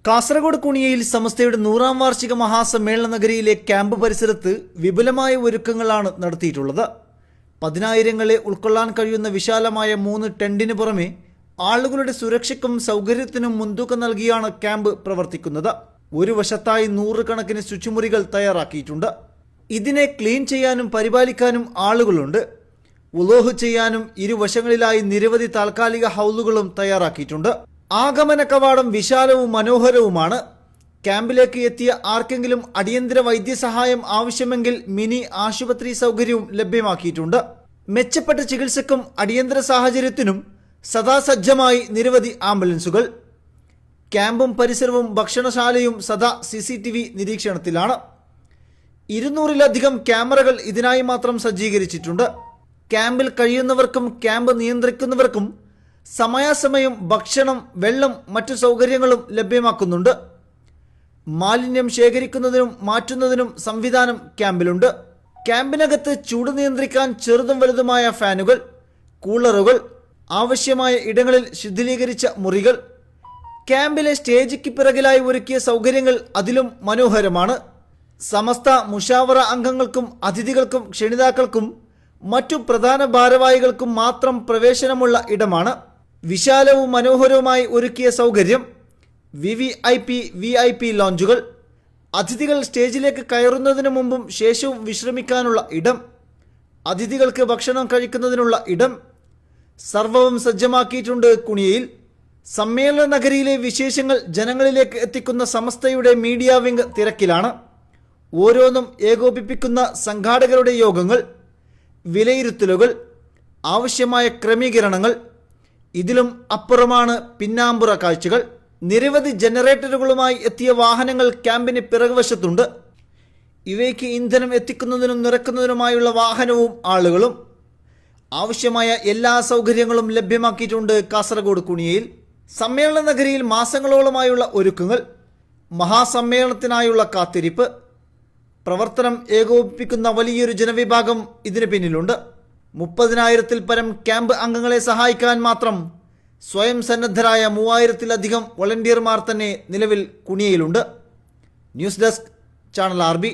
കാസർഗോഡ് കുണിയയിൽ സമസ്തയുടെ 100ാം വാർഷിക മഹാസമ്മേളന നഗരിയിലെ ക്യാമ്പ് പരിസരത്ത് വിപുലമായ ഒരുക്കങ്ങളാണ് നടത്തിയിട്ടുള്ളത്. 10,000ങ്ങളെ ഉൾക്കൊള്ളാൻ കഴിയുന്ന വിശാലമായ 3 ടെന്റിന് പുറമെ ആളുകളുടെ സുരക്ഷയ്ക്കും സൗകര്യത്തിനും മുൻതൂക്കം നൽകിയാണ് ക്യാമ്പ് പ്രവർത്തിക്കുന്നത്. ഒരു വശത്തായി 100 കണക്കിന് ശുചിമുറികൾ തയ്യാറാക്കിയിട്ടുണ്ട്. ഇതിനെ ക്ലീൻ ചെയ്യാനും പരിപാലിക്കാനും ആളുകളുണ്ട്. വുളൂഹ് ചെയ്യാനും ഇരുവശങ്ങളിലായി നിരവധി താൽക്കാലിക ഹൗലുകളും തയ്യാറാക്കിയിട്ടുണ്ട്. ആഗമന കവാടം വിശാലവും മനോഹരവുമാണ്. ക്യാമ്പിലേക്ക് എത്തിയ ആർക്കെങ്കിലും അടിയന്തര വൈദ്യസഹായം ആവശ്യമെങ്കിൽ മിനി ആശുപത്രി സൗകര്യവും ലഭ്യമാക്കിയിട്ടുണ്ട്. മെച്ചപ്പെട്ട ചികിത്സയ്ക്കും അടിയന്തര സാഹചര്യത്തിനും സദാസജ്ജമായി നിരവധി ആംബുലൻസുകൾ. ക്യാമ്പും പരിസരവും ഭക്ഷണശാലയും സദാ CCTV നിരീക്ഷണത്തിലാണ്. 200-ലധികം ക്യാമറകൾ ഇതിനായി മാത്രം സജ്ജീകരിച്ചിട്ടുണ്ട്. ക്യാമ്പിൽ കഴിയുന്നവർക്കും ക്യാമ്പ് നിയന്ത്രിക്കുന്നവർക്കും സമയാസമയം ഭക്ഷണം, വെള്ളം, മറ്റു സൗകര്യങ്ങളും ലഭ്യമാക്കുന്നുണ്ട്. മാലിന്യം ശേഖരിക്കുന്നതിനും മാറ്റുന്നതിനും സംവിധാനം ക്യാമ്പിലുണ്ട്. ക്യാമ്പിനകത്ത് ചൂട് നിയന്ത്രിക്കാൻ ചെറുതും വലുതുമായ ഫാനുകൾ, കൂളറുകൾ, ആവശ്യമായ ഇടങ്ങളിൽ ശുദ്ധീകരിച്ച മുറികൾ. ക്യാമ്പിലെ സ്റ്റേജിക്ക് പിറകിലായി ഒരുക്കിയ സൗകര്യങ്ങൾ അതിലും മനോഹരമാണ്. സമസ്ത മുഷാവറ അംഗങ്ങൾക്കും അതിഥികൾക്കും ക്ഷണിതാക്കൾക്കും മറ്റു പ്രധാന ഭാരവാഹികൾക്കും മാത്രം പ്രവേശനമുള്ള ഇടമാണ്. വിശാലവും മനോഹരവുമായി ഒരുക്കിയ സൗകര്യം, VIP ലോഞ്ചുകൾ, അതിഥികൾ സ്റ്റേജിലേക്ക് കയറുന്നതിന് മുമ്പും ശേഷവും വിശ്രമിക്കാനുള്ള ഇടം, അതിഥികൾക്ക് ഭക്ഷണം കഴിക്കുന്നതിനുള്ള ഇടം, സർവവും സജ്ജമാക്കിയിട്ടുണ്ട് കുണിയയിൽ. സമ്മേളന നഗരിയിലെ വിശേഷങ്ങൾ ജനങ്ങളിലേക്ക് എത്തിക്കുന്ന സമസ്തയുടെ മീഡിയ വിംഗ് തിരക്കിലാണ്. ഓരോന്നും ഏകോപിപ്പിക്കുന്ന സംഘാടകരുടെ യോഗങ്ങൾ, വിലയിരുത്തലുകൾ, ആവശ്യമായ ക്രമീകരണങ്ങൾ. ഇതിലും അപ്പുറമാണ് പിന്നാമ്പുറ കാഴ്ചകൾ. നിരവധി ജനറേറ്ററുകളുമായി എത്തിയ വാഹനങ്ങൾ ക്യാമ്പിന് പിറകുവശത്തുണ്ട്. ഇവയ്ക്ക് ഇന്ധനം എത്തിക്കുന്നതിനും നിറക്കുന്നതിനുമായുള്ള വാഹനവും ആളുകളും. ആവശ്യമായ എല്ലാ സൗകര്യങ്ങളും ലഭ്യമാക്കിയിട്ടുണ്ട് കാസർഗോഡ് കുണിയയിൽ. സമ്മേളന നഗരിയിൽ മാസങ്ങളോളമായുള്ള ഒരുക്കങ്ങൾ, മഹാസമ്മേളനത്തിനായുള്ള കാത്തിരിപ്പ്, പ്രവർത്തനം ഏകോപിപ്പിക്കുന്ന വലിയൊരു ജനവിഭാഗം ഇതിന് പിന്നിലുണ്ട്. 30,000-ൽ പരം ക്യാമ്പ് അംഗങ്ങളെ സഹായിക്കാൻ മാത്രം സ്വയം സന്നദ്ധരായ 3,000-ലധികം വോളണ്ടിയർമാർ തന്നെ നിലവിൽ കുണിയയിലുണ്ട്. News desk, channel RB.